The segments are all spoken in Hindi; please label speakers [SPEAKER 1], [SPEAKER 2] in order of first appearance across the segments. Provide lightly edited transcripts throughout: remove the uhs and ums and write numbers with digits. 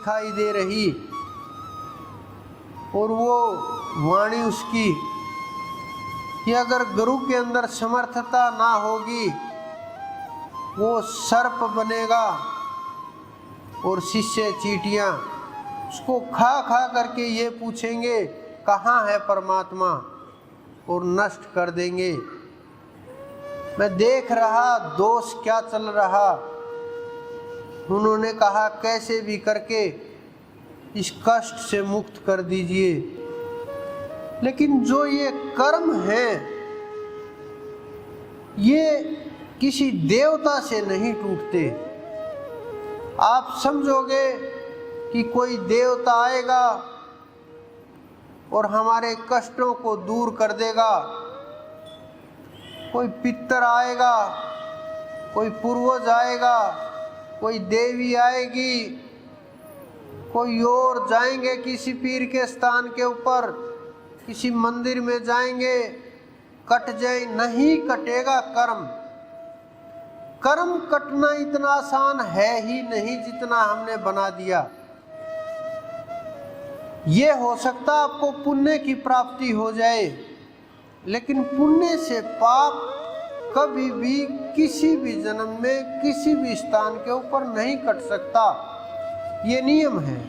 [SPEAKER 1] दिखाई दे रही, और वो वाणी उसकी कि अगर गुरु के अंदर समर्थता ना होगी वो सर्प बनेगा और शिष्य चींटियां उसको खा खा करके ये पूछेंगे कहाँ है परमात्मा, और नष्ट कर देंगे। मैं देख रहा दोष क्या चल रहा। उन्होंने कहा कैसे भी करके इस कष्ट से मुक्त कर दीजिए। लेकिन जो ये कर्म है ये किसी देवता से नहीं टूटते। आप समझोगे कि कोई देवता आएगा और हमारे कष्टों को दूर कर देगा, कोई पितर आएगा, कोई पूर्वज आएगा, कोई देवी आएगी, कोई और जाएंगे किसी पीर के स्थान के ऊपर, किसी मंदिर में जाएंगे, कट जाए। नहीं कटेगा कर्म। कर्म कटना इतना आसान है ही नहीं जितना हमने बना दिया। ये हो सकता आपको पुण्य की प्राप्ति हो जाए, लेकिन पुण्य से पाप कभी भी किसी भी जन्म में किसी भी स्थान के ऊपर नहीं कट सकता। ये नियम है,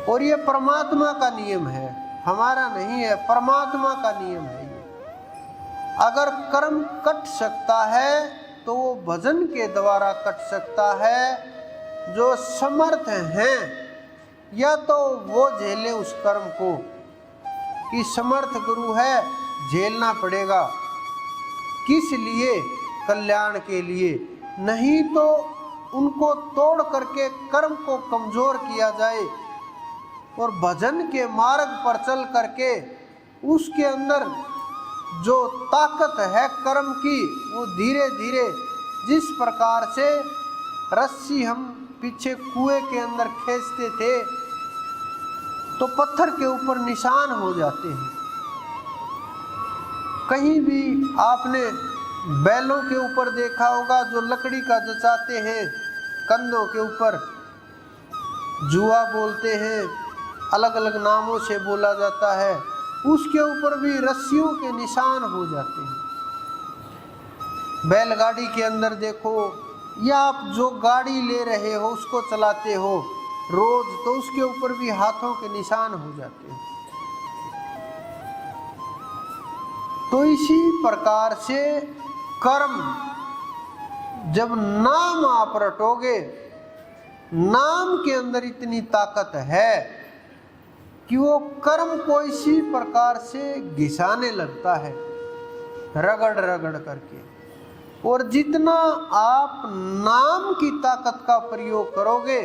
[SPEAKER 1] और ये परमात्मा का नियम है, हमारा नहीं है, परमात्मा का नियम है ये। अगर कर्म कट सकता है तो वो भजन के द्वारा कट सकता है। जो समर्थ हैं या तो वो झेले उस कर्म को कि समर्थ गुरु है, झेलना पड़ेगा। किस लिए? कल्याण के लिए। नहीं तो उनको तोड़ करके कर्म को कमजोर किया जाए और भजन के मार्ग पर चल करके उसके अंदर जो ताकत है कर्म की वो धीरे धीरे, जिस प्रकार से रस्सी हम पीछे कुएं के अंदर खींचते थे तो पत्थर के ऊपर निशान हो जाते हैं। कहीं भी आपने बैलों के ऊपर देखा होगा जो लकड़ी का जचाते हैं, कंधों के ऊपर जुआ बोलते हैं, अलग अलग नामों से बोला जाता है, उसके ऊपर भी रस्सियों के निशान हो जाते हैं। बैलगाड़ी के अंदर देखो, या आप जो गाड़ी ले रहे हो उसको चलाते हो रोज, तो उसके ऊपर भी हाथों के निशान हो जाते हैं। तो इसी प्रकार से कर्म, जब नाम आप रटोगे, नाम के अंदर इतनी ताकत है कि वो कर्म को इसी प्रकार से घिसाने लगता है, रगड़ रगड़ करके। और जितना आप नाम की ताकत का प्रयोग करोगे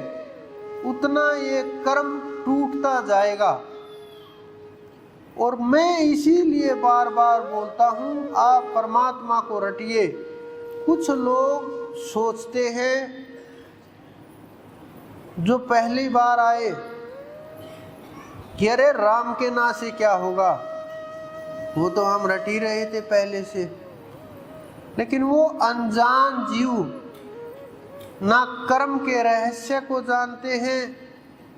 [SPEAKER 1] उतना ये कर्म टूटता जाएगा। और मैं इसीलिए बार बार बोलता हूँ, आप परमात्मा को रटिए। कुछ लोग सोचते हैं जो पहली बार आए कि अरे राम के नाम से क्या होगा, वो तो हम रट ही रहे थे पहले से। लेकिन वो अनजान जीव ना कर्म के रहस्य को जानते हैं,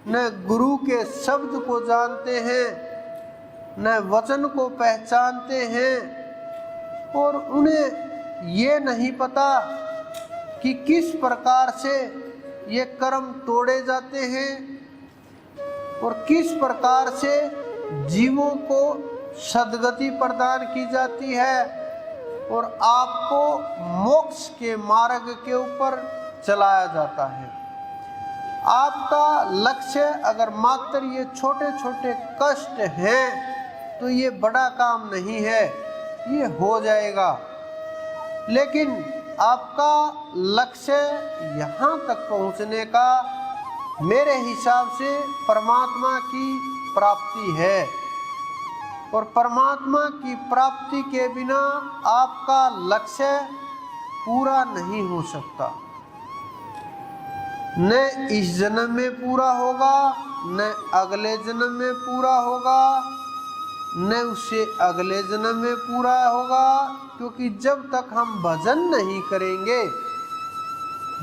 [SPEAKER 1] न गुरु के शब्द को जानते हैं, न वचन को पहचानते हैं, और उन्हें ये नहीं पता कि किस प्रकार से ये कर्म तोड़े जाते हैं और किस प्रकार से जीवों को सद्गति प्रदान की जाती है और आपको मोक्ष के मार्ग के ऊपर चलाया जाता है। आपका लक्ष्य अगर मात्र ये छोटे छोटे कष्ट हैं तो ये बड़ा काम नहीं है, ये हो जाएगा। लेकिन आपका लक्ष्य यहाँ तक पहुँचने का मेरे हिसाब से परमात्मा की प्राप्ति है, और परमात्मा की प्राप्ति के बिना आपका लक्ष्य पूरा नहीं हो सकता। न इस जन्म में पूरा होगा, न अगले जन्म में पूरा होगा, न उससे अगले जन्म में पूरा होगा। क्योंकि जब तक हम भजन नहीं करेंगे,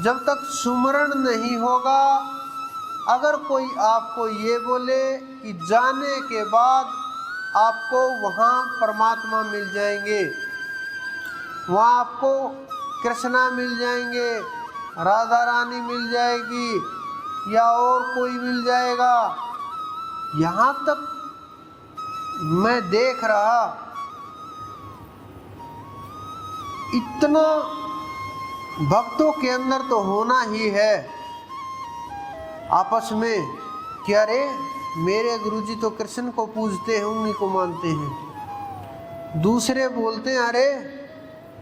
[SPEAKER 1] जब तक सुमरण नहीं होगा, अगर कोई आपको ये बोले कि जाने के बाद आपको वहाँ परमात्मा मिल जाएंगे, वहाँ आपको कृष्णा मिल जाएंगे, राधा रानी मिल जाएगी या और कोई मिल जाएगा, यहाँ तक मैं देख रहा इतना भक्तों के अंदर तो होना ही है आपस में कि अरे मेरे गुरुजी तो कृष्ण को पूजते हैं, उन्हीं को मानते हैं। दूसरे बोलते हैं अरे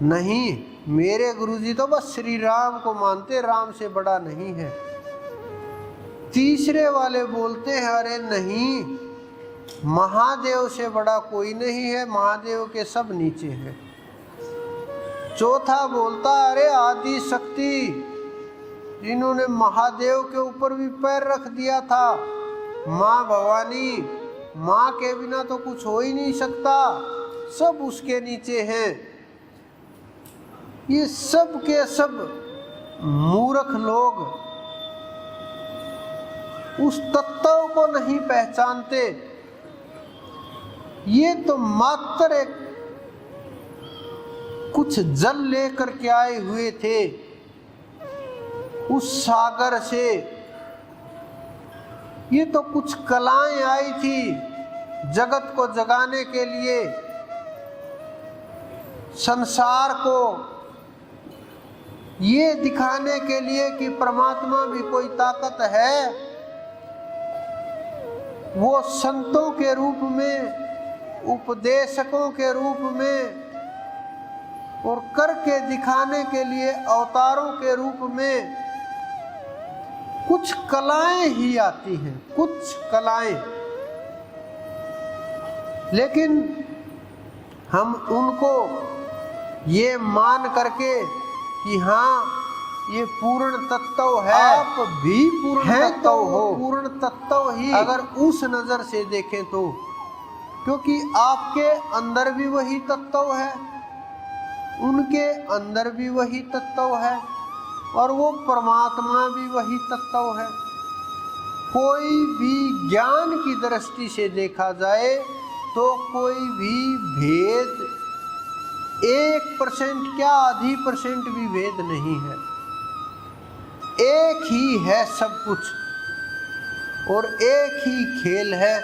[SPEAKER 1] नहीं, मेरे गुरुजी तो बस श्री राम को मानते, राम से बड़ा नहीं है। तीसरे वाले बोलते हैं अरे नहीं, महादेव से बड़ा कोई नहीं है, महादेव के सब नीचे है। चौथा बोलता अरे आदि शक्ति, जिन्होंने महादेव के ऊपर भी पैर रख दिया था, माँ भवानी, माँ के बिना तो कुछ हो ही नहीं सकता, सब उसके नीचे हैं। ये सब के सब मूर्ख लोग उस तत्व को नहीं पहचानते। ये तो मात्र एक कुछ जल लेकर के आए हुए थे उस सागर से, ये तो कुछ कलाएं आई थी जगत को जगाने के लिए, संसार को ये दिखाने के लिए कि परमात्मा भी कोई ताकत है। वो संतों के रूप में, उपदेशकों के रूप में और करके दिखाने के लिए अवतारों के रूप में कुछ कलाएं ही आती हैं, कुछ कलाएं, लेकिन हम उनको ये मान करके कि हाँ ये पूर्ण तत्व है, आप भी पूर्ण तत्व हो, पूर्ण तत्व ही अगर उस नजर से देखें तो, क्योंकि आपके अंदर भी वही तत्व है, उनके अंदर भी वही तत्व है और वो परमात्मा भी वही तत्व है। कोई भी ज्ञान की दृष्टि से देखा जाए तो कोई भी भेद 1% क्या आधी % भी भेद नहीं है, एक ही है सब कुछ और एक ही खेल है।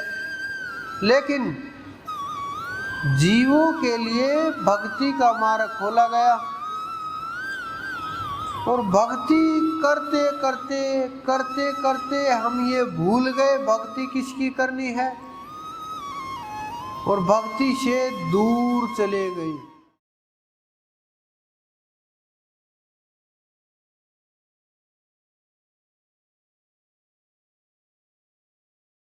[SPEAKER 1] लेकिन जीवों के लिए भक्ति का मार्ग खोला गया और भक्ति करते करते करते करते हम ये भूल गए भक्ति किसकी करनी है और भक्ति से दूर चले गए।